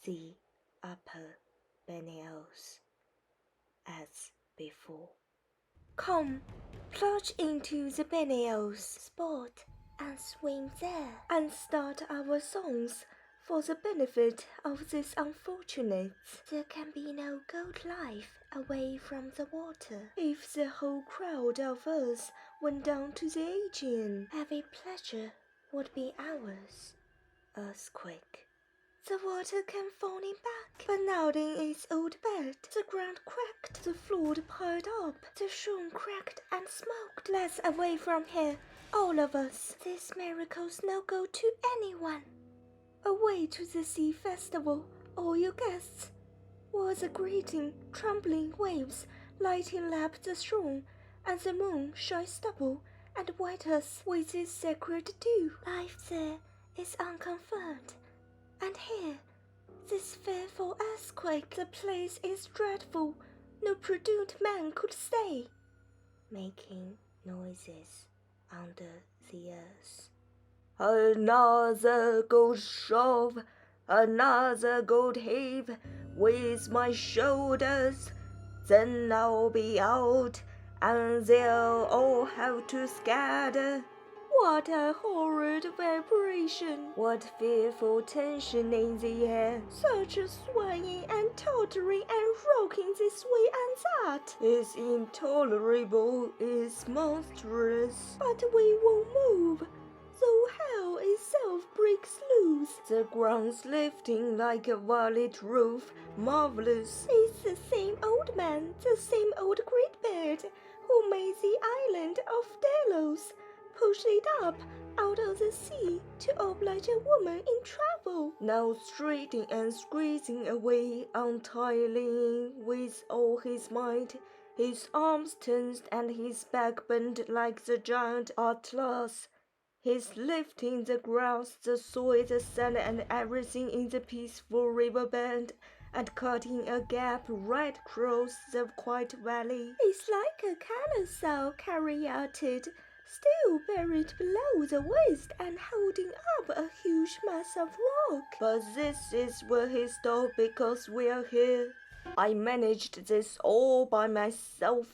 the upper peneios as before. Come, plunge into the peneios spot and swim there, and start our songs for the benefit of these unfortunates. There can be no gold life away from the water. If the whole crowd of us went down to the Aegean, every pleasure would be ours. Earthquake. The water came falling back, but not in its old bed. The ground cracked, the floor piled up, the shroom cracked and smoked. Let's away from here, all of us. These miracles no go to anyone. Away to the sea festival, all you guests. While the grating, trembling waves lighting lap the shore, and the moon shines double and wet us with its sacred dew. Life there is unconfirmed. And here, this fearful earthquake, the place is dreadful, no prudent man could stay, making noises under the earth. Another gold shove, another gold heave, with my shoulders, then I'll be out, and they'll all have to scatter. What a horrid vibration! What fearful tension in the air! Such a swaying and tottering and rocking this way and that! It's intolerable, it's monstrous. But we won't move, though hell itself breaks loose. The ground's lifting like a violet roof, marvelous. It's the same old man, the same old great bird, who made the island of Delos. Push it up out of the sea to oblige a woman in trouble. Now straining and squeezing away, untiring with all his might, his arms tensed and his back bent like the giant Atlas. He's lifting the grass, the soil, the sand, and everything in the peaceful river bed, and cutting a gap right across the quiet valley. It's like a carousel caryatid, still buried below the waist and holding up a huge mass of rock. But this is where he stopped because we're here. I managed this all by myself.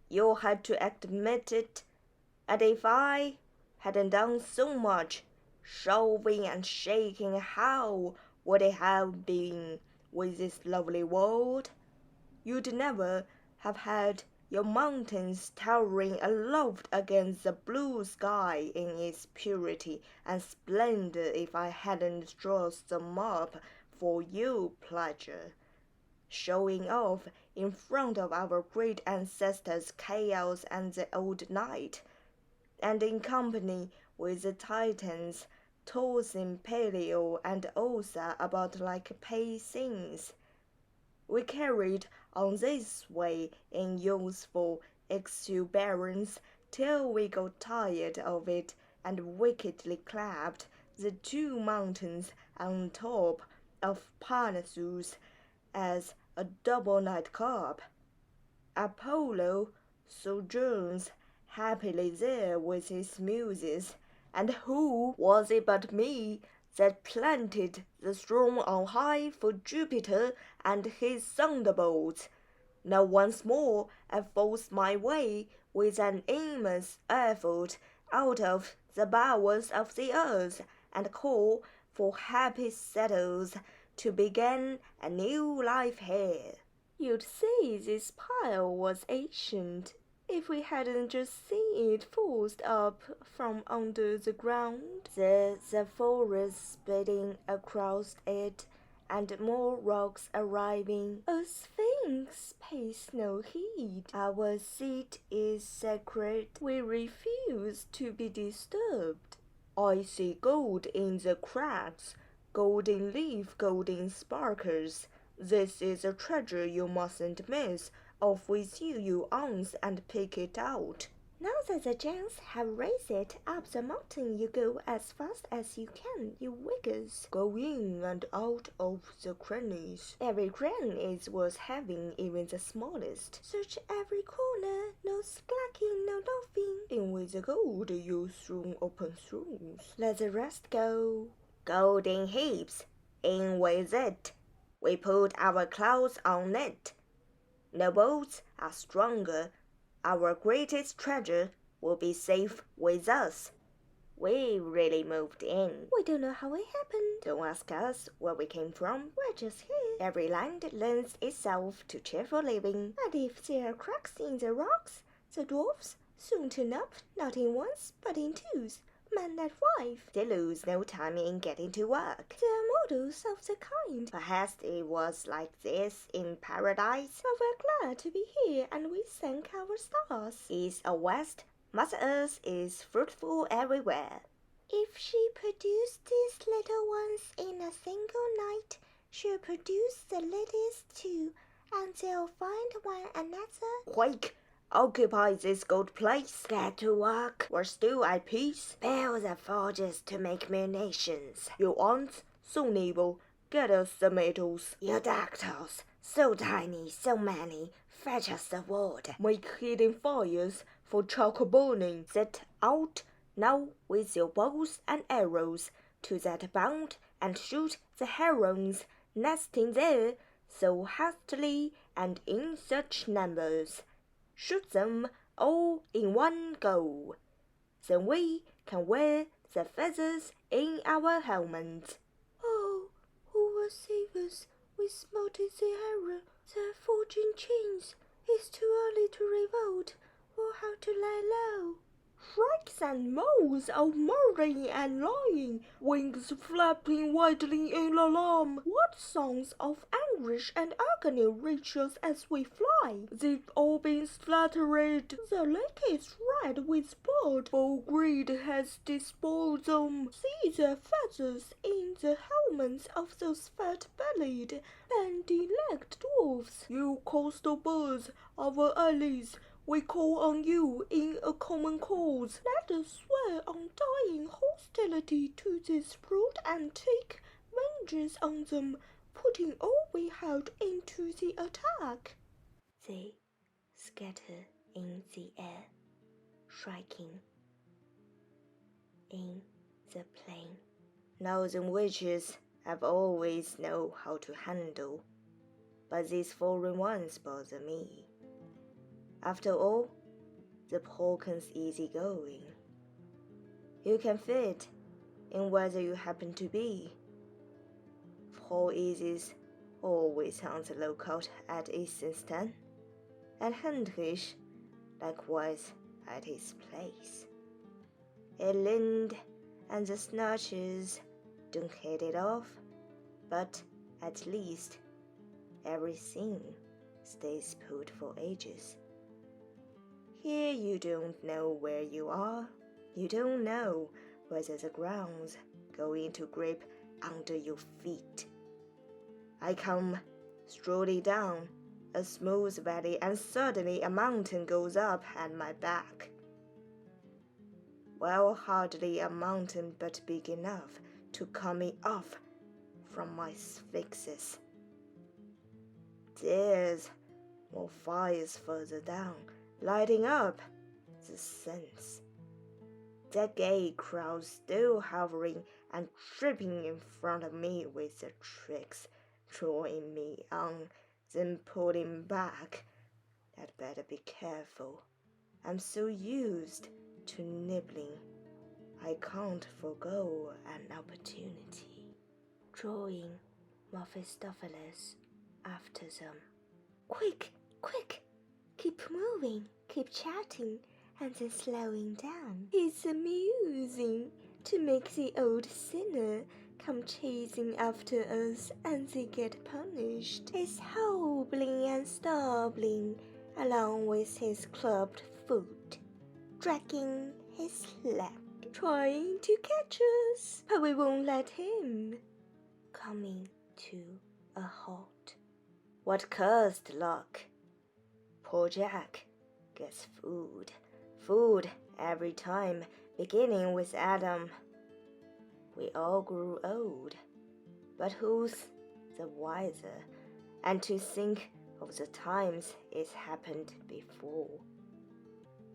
You had to admit it. And if I hadn't done so much shoving and shaking, how would it have been with this lovely world? You'd never have had your mountains towering aloft against the blue sky in its purity and splendor if I hadn't dressed them up for your pleasure, showing off in front of our great ancestors Chaos and the old night, and in company with the Titans tossing Peleo and Ossa about like pay things. We carried on this way in youthful exuberance till we got tired of it and wickedly clapped the two mountains on top of Parnassus as a double nightcap. Apollo sojourns happily there with his muses, and who was it but me that planted the throne on high for Jupiter and his thunderbolts? Now once more I force my way with an immense effort out of the bowels of the earth, and call for happy saddles to begin a new life here. You'd say this pile was ancient if we hadn't just seen it forced up from under the ground. There's a forest spreading across it, and more rocks arriving. A sphinx pays no heed. Our seat is sacred. We refuse to be disturbed. I see gold in the cracks, golden leaf, golden sparkles. This is a treasure you mustn't miss. Off with you, you ounce, and pick it out. Now that the giants have raised it up the mountain, you go as fast as you can, you wiggers. Go in and out of the crannies. Every grain is worth having, even the smallest. Search every corner, no slacking, no loafing. In with the gold, you soon open through. Let the rest go. Gold in heaps, in with it. We put our clouds on it. No boats are stronger. Our greatest treasure will be safe with us. We really moved in. We don't know how it happened. Don't ask us where we came from. We're just here. Every land lends itself to cheerful living. And if there are cracks in the rocks, the dwarfs soon turn up, not in ones, but in twos, man and wife. They lose no time in getting to work. They are models of the kind. Perhaps it was like this in paradise. But we're glad to be here, and we thank our stars. East or west, Mother Earth is fruitful everywhere. If she produced these little ones in a single night, she'll produce the latest too, and they'll find one another. Quick! Occupy this gold place. Get to work. We're still at peace. Build the forges to make munitions. You ants, so nimble. Get us the metals. You dactyls, so tiny, so many. Fetch us the wood. Make hidden fires for charcoal burning. Set out now with your bows and arrows to that bound and shoot the herons nesting there so hastily and in such numbers. Shoot them all in one go. Then we can wear the feathers in our helmets. Oh, who will save us? We smelted the arrow, the forging chains. It's too early to revolt. We'll have to lie low. Shrikes and moles are murdering and lying, wings flapping widely in alarm. What songs of anguish and agony reach us as we fly? They've all been slaughtered. The lake is red with blood, for greed has despoiled them. See the feathers in the helmets of those fat-bellied, bandy-legged dwarfs. You coastal birds, our allies, we call on you in a common cause. Let us swear undying hostility to this brood and take vengeance on them, putting all we held into the attack. They scatter in the air, striking in the plain. Northern witches have always known how to handle, but these foreign ones bother me. After all, the Polkan's easy-going. You can fit in whether you happen to be. Paul Easy's always on the lookout at Eastern, and Heinrich likewise at his place. Elind and the Snatchers don't hit it off, but at least everything stays put for ages. Here you don't know where you are. You don't know whether the ground's going to grip under your feet. I come strolling down a smooth valley, and suddenly a mountain goes up at my back. Well, hardly a mountain, but big enough to cut me off from my sphinxes. There's more fires further down, lighting up the sense. That gay crowd still hovering and tripping in front of me with their tricks, drawing me on, then pulling back. I'd better be careful. I'm so used to nibbling, I can't forgo an opportunity. Drawing Mephistopheles after them. Quick, quick! Keep moving, keep chatting, and then slowing down. It's amusing to make the old sinner come chasing after us and they get punished. He's hobbling and stumbling along with his clubbed foot, dragging his leg, trying to catch us, but we won't let him. Coming to a halt. What cursed luck! Poor Jack gets food every time, beginning with Adam. We all grew old, but who's the wiser? And to think of the times it's happened before.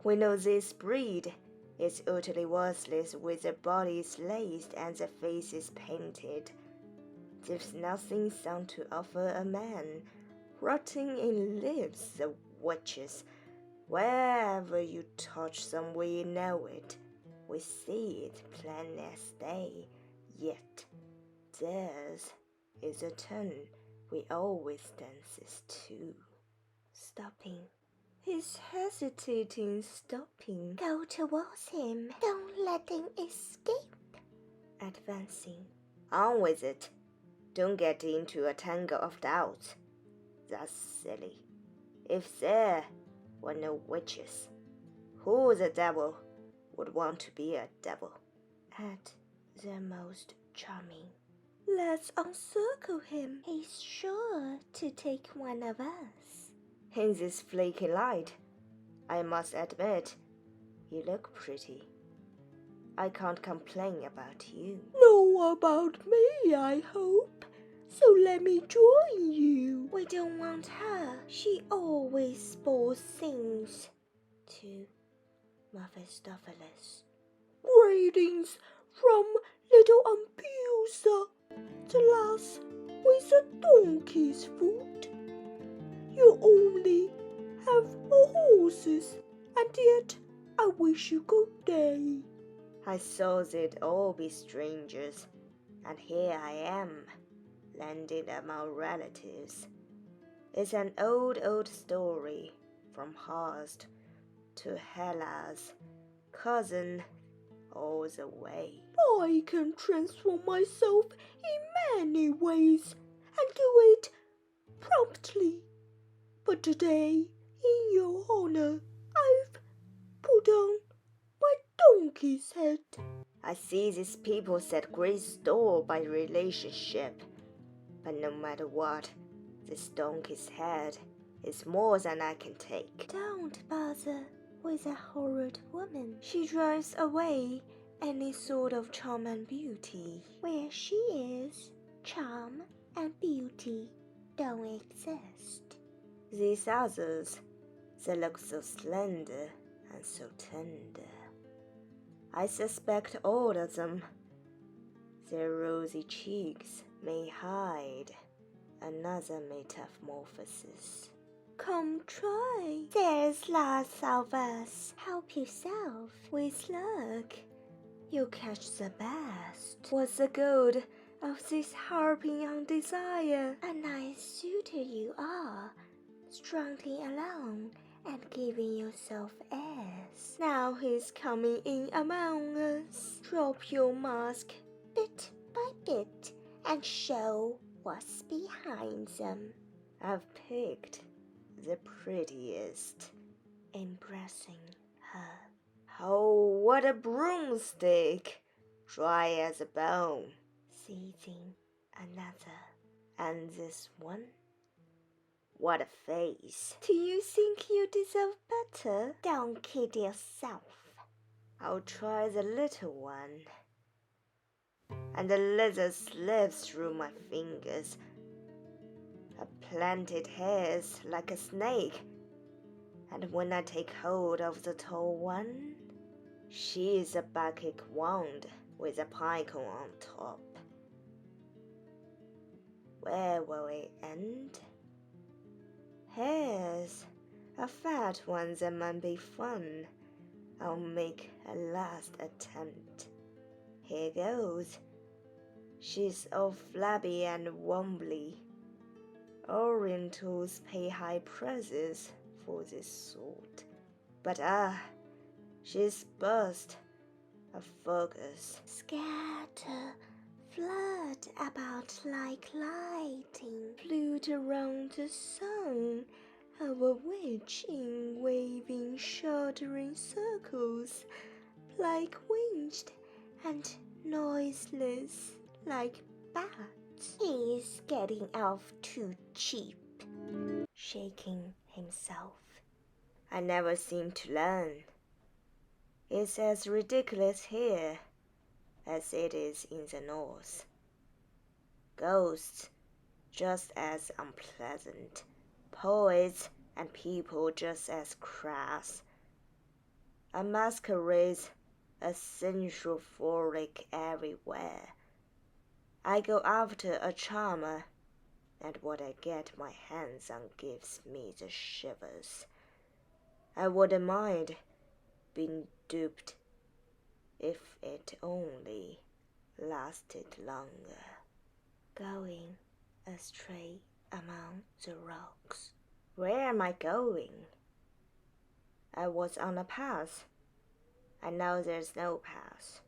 We know this breed is utterly worthless with their bodies laced and their faces painted. There's nothing sound to offer a man, rotting in lips the witches. Wherever you touch them, we know it. We see it plain as day. Yet theirs is a turn we always dances to. Stopping. He's hesitating, stopping. Go towards him. Don't let him escape. Advancing. On with it. Don't get into a tangle of doubt. That's silly. If there were no witches, who the devil would want to be a devil? At their most charming. Let's encircle him. He's sure to take one of us. In this flaky light, I must admit, you look pretty. I can't complain about you. No, about me, I hope. So let me join you. We don't want her. She always spoils things. To Mephistopheles. Greetings from little Ampusa, the lass with a donkey's foot. You only have horses, and yet I wish you good day. I thought they'd all be strangers, and here I am, landed among relatives. It's an old story, from FAUST to Hellas, cousin all the way. I can transform myself in many ways, and do it promptly. But today, in your honor, I've put on my donkey's head. I see these people set great store by relationship, but no matter what, this donkey's head is more than I can take. Don't bother with a horrid woman. She drives away any sort of charm and beauty. Where she is, charm and beauty don't exist. These others, they look so slender and so tender. I suspect all of them. Their rosy cheeks may hide another metamorphosis. Come try. There's lots of us. Help yourself. With luck, you'll catch the best. What's the good of this harping on desire? A nice suitor you are, strutting along and giving yourself airs. Now he's coming in among us. Drop your mask bit by bit and show what's behind them. I've picked the prettiest, embracing her. Oh, what a broomstick! Dry as a bone. Seizing another. And this one? What a face! Do you think you deserve better? Don't kid yourself. I'll try the little one. And the leather slips through my fingers. A planted hairs like a snake. And when I take hold of the tall one, she is a bacchic wand with a picon on top. Where will it end? Hairs, a fat one that might be fun. I'll make a last attempt. Here goes. She's all flabby and wobbly. Orientals pay high prices for this sort. But she's burst, a focus. Scatter, flood about like lightning, flute around the sun, of a witch in waving, shuddering circles, like winged and noiseless, like bats. He's getting off too cheap, shaking himself. I never seem to learn. It's as ridiculous here as it is in the north. Ghosts just as unpleasant, poets and people just as crass. A masquerade, a sensual frolic everywhere. I go after a charmer, and what I get my hands on gives me the shivers. I wouldn't mind being duped if it only lasted longer. Going astray among the rocks. Where am I going? I was on a path. I know there's no path.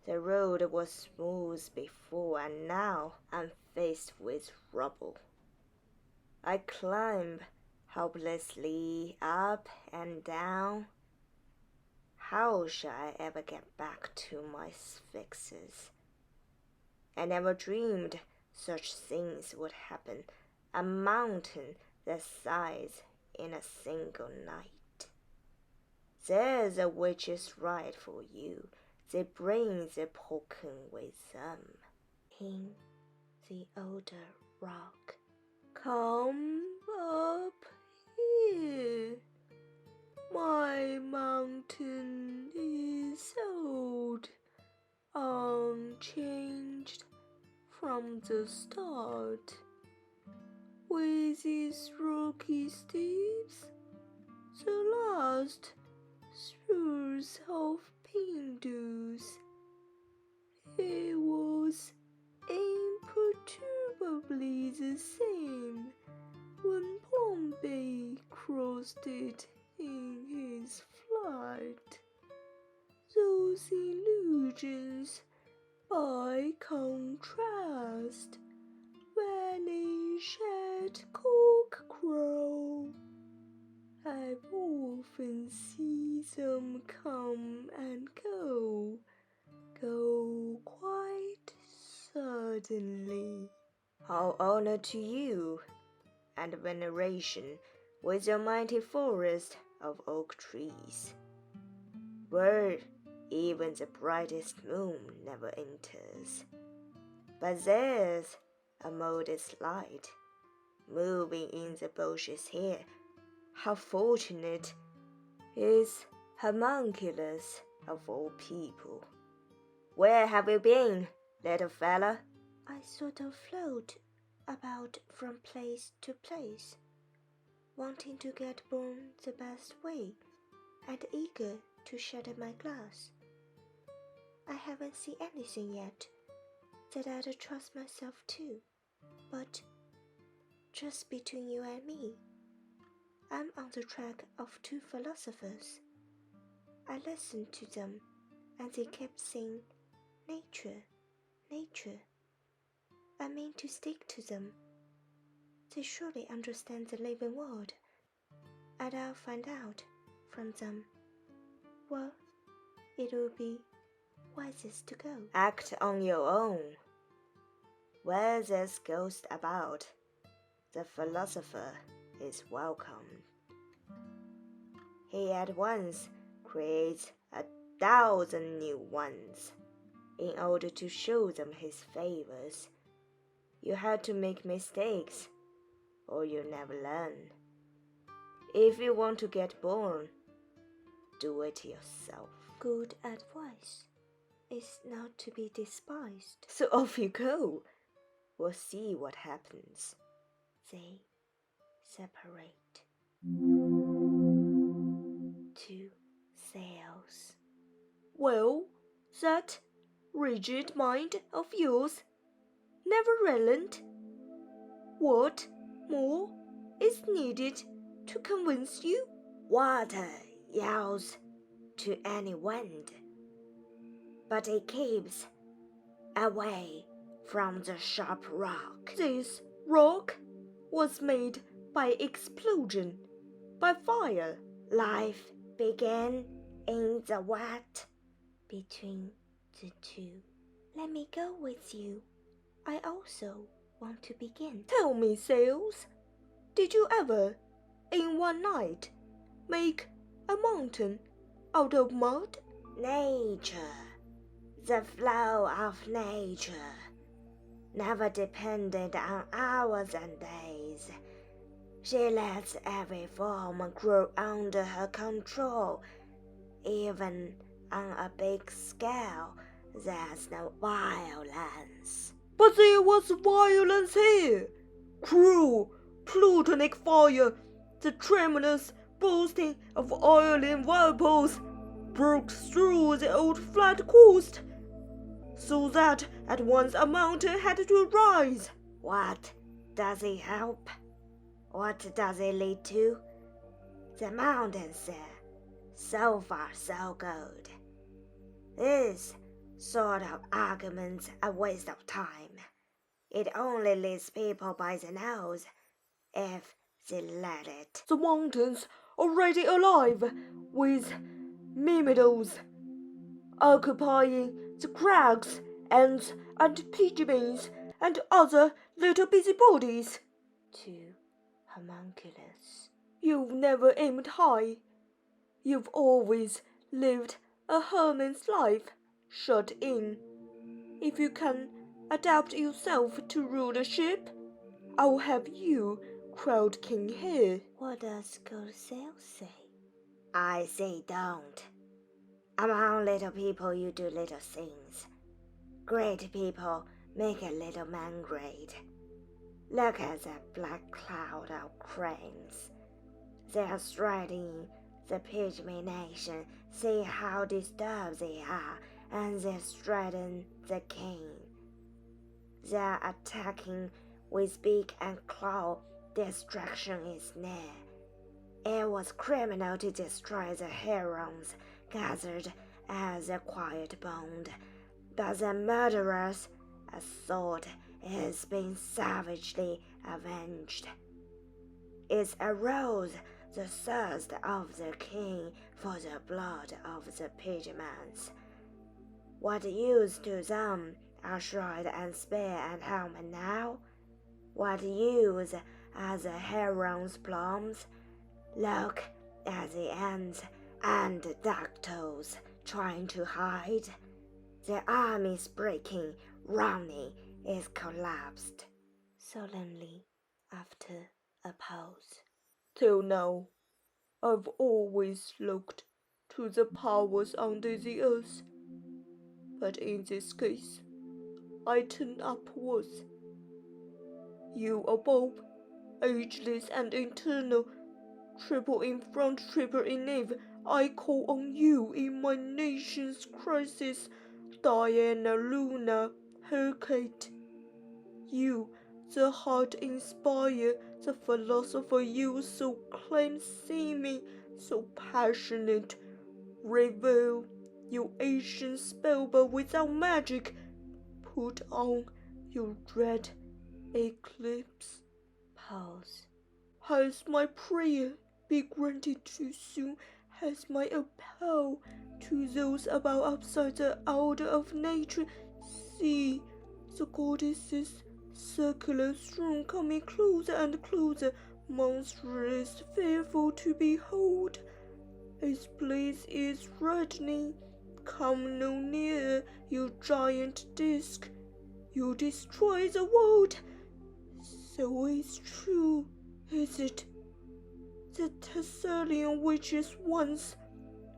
The road was smooth before, and now I'm faced with rubble. I climb helplessly up and down. How shall I ever get back to my sphinxes? I never dreamed such things would happen. A mountain that size in a single night. There's a witch's right for you. They bring the poken with them. In the older rock. Come up here. My mountain is old, unchanged from the start. With its rocky steeps, the last spurs of peneios, it was imperturbably the same when Pompey crossed it in his flight. Those illusions, by contrast, vanish at cockcrow. I've often seen them come and go quite suddenly. All honor to you, and veneration with your mighty forest of oak trees, where even the brightest moon never enters. But there's a modest light moving in the bushes here. How fortunate is homunculus of all people. Where have you been, little fella? I sort of float about from place to place, wanting to get born the best way, and eager to shatter my glass. I haven't seen anything yet that I'd trust myself to, but just between you and me, I'm on the track of two philosophers. I listened to them, and they kept saying, nature, nature. I mean to stick to them. They surely understand the living world, and I'll find out from them. Well, it will be wisest to go. Act on your own. Where there's ghost about, the philosopher is welcome. He at once creates 1,000 new ones. In order to show them his favors, you have to make mistakes, or you never learn. If you want to get born, do it yourself. Good advice is not to be despised. So off you go. We'll see what happens. They separate. 2 sails. Well, that rigid mind of yours never relent. What more is needed to convince you? Water yells to any wind, but it keeps away from the sharp rock. This rock was made by explosion, by fire. Life began in the wet between the two. Let me go with you. I also want to begin. Tell me, Sails, did you ever, in one night, make a mountain out of mud? Nature, the flow of nature, never depended on hours and days. She lets every form grow under her control, even on a big scale, there's no violence. But there was violence here. Cruel, plutonic fire, the tremulous boasting of oiling whirlpools broke through the old flat coast, so that at once a mountain had to rise. What does it help? What does it lead to? The mountains there. So far, so good. This sort of argument's a waste of time. It only leads people by the nose, if they let it. The mountains already alive with myrmidons, occupying the crags, ants and pigeons and other little busybodies. Too homunculus. You've never aimed high. You've always lived a hermit's life, shut in. If you can adapt yourself to rulership, I'll have you crowned king here. What does Goethe say? I say don't. Among little people you do little things. Great people make a little man great. Look at that black cloud of cranes. They are striding the pygmy nation. See how disturbed they are, and they threaten the king. They are attacking with beak and claw. Destruction is near. It was criminal to destroy the herons gathered as a quiet bond, but the murderer's assault is being savagely avenged. It aroused the thirst of the king for the blood of the pygmies. What use to them are shroud and spear and helmet now? What use are the heron's plumes? Look at the ants and dactyls trying to hide. The army's breaking, running, is collapsed. Solemnly, after a pause. Till now, I've always looked to the powers under the earth, but in this case, I turn upwards. You above, ageless and eternal, triple in front, triple in nave, I call on you in my nation's crisis, Diana, Luna, Hecate. You, the heart inspire, the philosopher you so claim seeming, so passionate, reveal your ancient spell but without magic. Put on your dread eclipse. Pause. Has my prayer been granted too soon? Has my appeal to those about upside the order of nature? See, the goddess's circular throne coming closer and closer, monstrous, fearful to behold. Its blaze is reddening. Come no nearer, you giant disk. You destroy the world. So it's true, is it? The Thessalian witches once,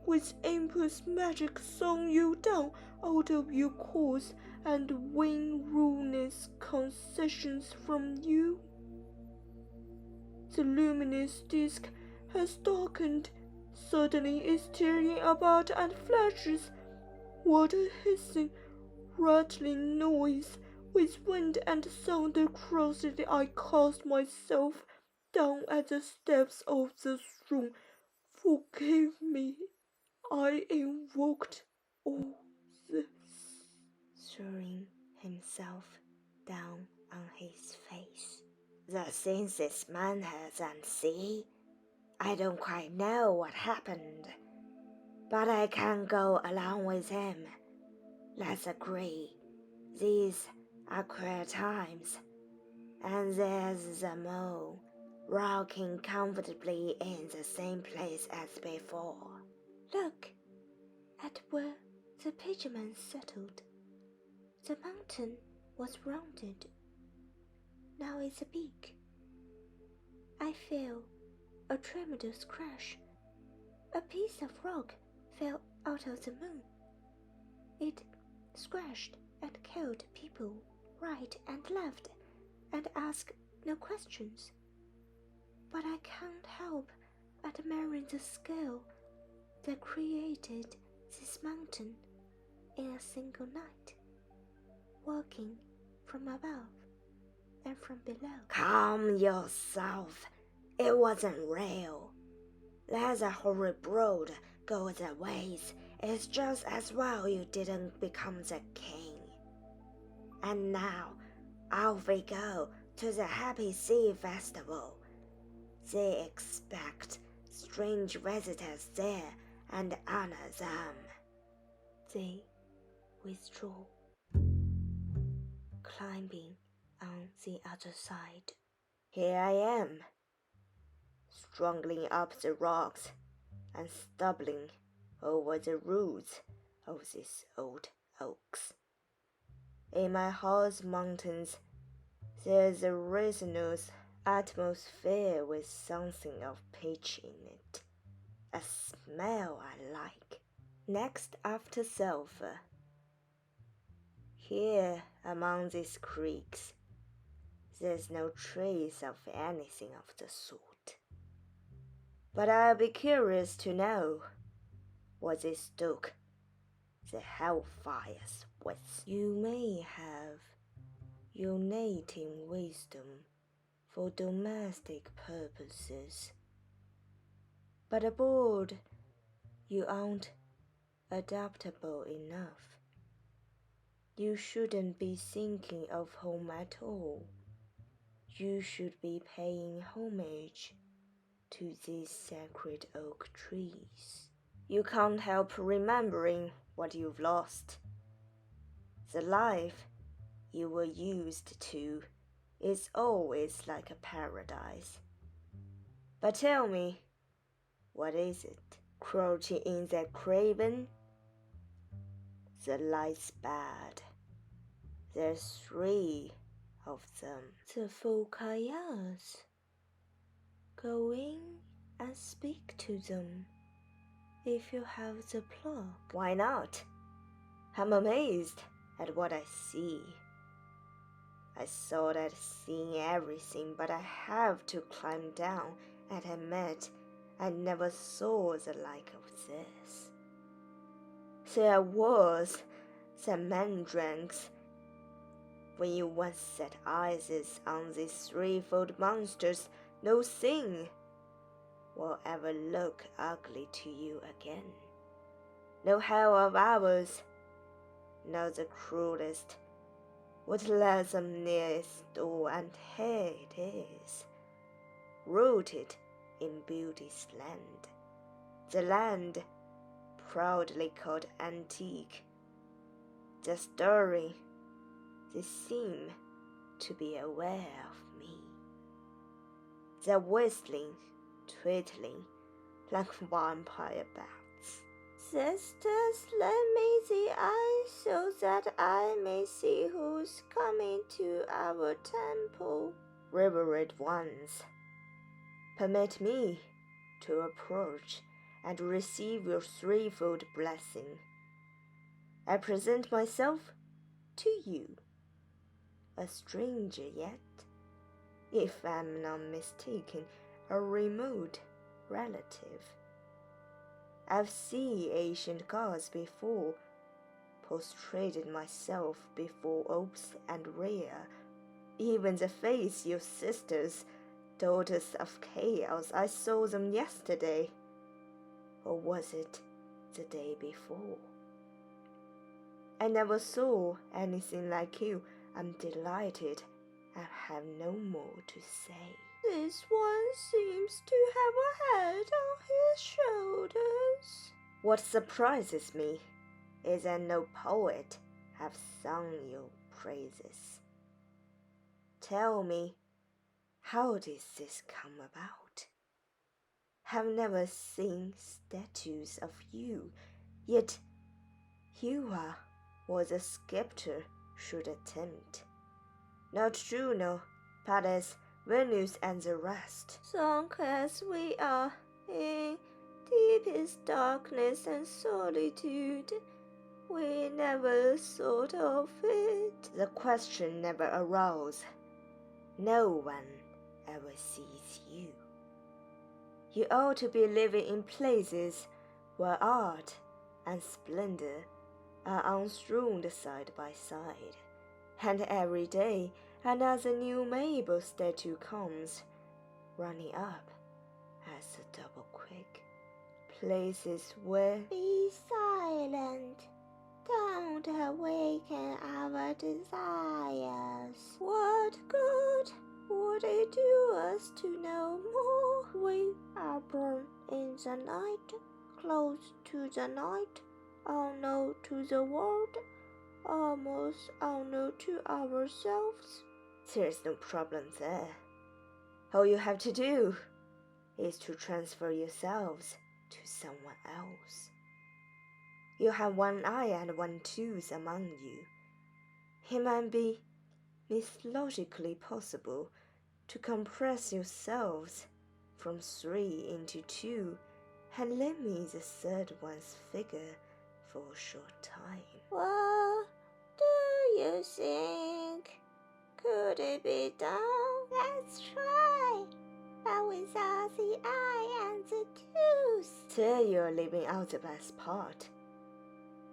with Emperor's magic, sung you down out of your course and win ruinous concessions from you. The luminous disk has darkened. Suddenly it's tearing about and flashes. What a hissing, rattling noise! With wind and thunder crossed, I cast myself down at the steps of the throne. Forgive me, I invoked all this. Throwing himself down on his face. The things this man hears and see, I don't quite know what happened, but I can go along with him. Let's agree, these are queer times, and there's the mole rocking comfortably in the same place as before. Look at where the pygmies settled. The mountain was rounded. Now it's a peak. I feel a tremendous crash. A piece of rock fell out of the moon. It scratched and killed people right and left, and asked no questions. But I can't help admiring the skill that created this mountain in a single night, working from above and from below. Calm yourself. It wasn't real. Let the hoary brood go their ways. It's just as well you didn't become the king. And now, off we go to the Happy Sea Festival. They expect strange visitors there and honor them. They withdraw, climbing on the other side. Here I am, struggling up the rocks and stumbling over the roots of these old oaks. In my house mountains, there's a resinous atmosphere with something of pitch in it, a smell I like. Next after sulfur, here among these creeks, there's no trace of anything of the sort. But I'll be curious to know what they stoke the hellfires with. You may have uniting wisdom for domestic purposes, but aboard you aren't adaptable enough. You shouldn't be thinking of home at all. You should be paying homage to these sacred oak trees. You can't help remembering what you've lost. The life you were used to is always like a paradise. But tell me, what is it? Crouching in that craven? The light's bad. There's 3 of them. The Fokayas. Go in and speak to them, if you have the pluck. Why not? I'm amazed at what I see. I thought I'd seen everything, but I have to climb down and admit I never saw the like of this. There was the mandrakes. When you once set eyes on these 3-fold monsters, no thing will ever look ugly to you again. No hell of ours, not the cruelest, would let them near its door, and here it is, rooted in beauty's land, the land proudly called antique. The story, they seem to be aware of me. They're whistling, twittling, like vampire bats. Sisters, lend me the eye so that I may see who's coming to our temple. Reverend ones, permit me to approach and receive your 3-fold blessing. I present myself to you, a stranger yet, if I'm not mistaken, a remote relative. I've seen ancient gods before, prostrated myself before oaks and rare, even the face your sisters, daughters of chaos, I saw them yesterday. Or was it the day before? I never saw anything like you. I'm delighted. I have no more to say. This one seems to have a head on his shoulders. What surprises me is that no poet have sung your praises. Tell me, how did this come about? I've never seen statues of you, yet you are what a sculptor should attempt. Not Juno, Pallas, Venus, and the rest. Sunk as we are in deepest darkness and solitude, We never thought of it. The question never arose. No one ever sees you. You ought to be living in places where art and splendor are enthroned side by side, and every day another new Mabel statue comes, running up as a double quick. Places where Be silent. Don't awaken our desires. what good would it do us to know more? We are born in the night, close to the night, unknown to the world, almost unknown to ourselves. There's no problem there. All you have to do is to transfer yourselves to someone else. You have one eye and one tooth among you. It might be mythologically possible to compress yourselves from 3 into 2 and lend me the third one's figure for a short time. What do you think? Could it be done? Let's try, but without the eye and the tooth. There you're leaving out the best part.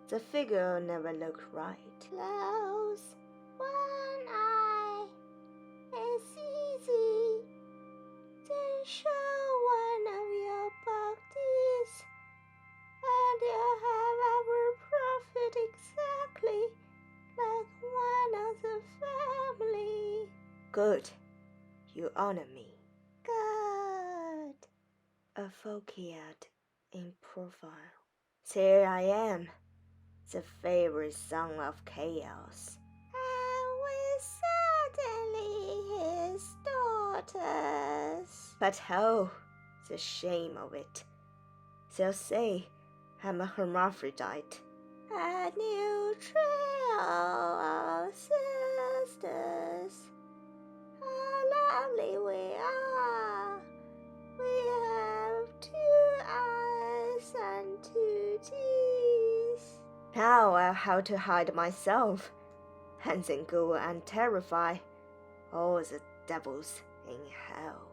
The figure never look right. Close one eye. It's easy. Then show one of your bodies, and you'll have our prophet exactly like one of the family. Good. You honor me. Good. A Phaust in profile. There I am, the favorite son of chaos. And we suddenly his daughters. But oh, the shame of it. They'll say I'm a hermaphrodite. A new trio of sisters. How lovely we are. We have 2 eyes and 2 teeth. Now I'll have to hide myself, and then go and terrify all the devils in hell.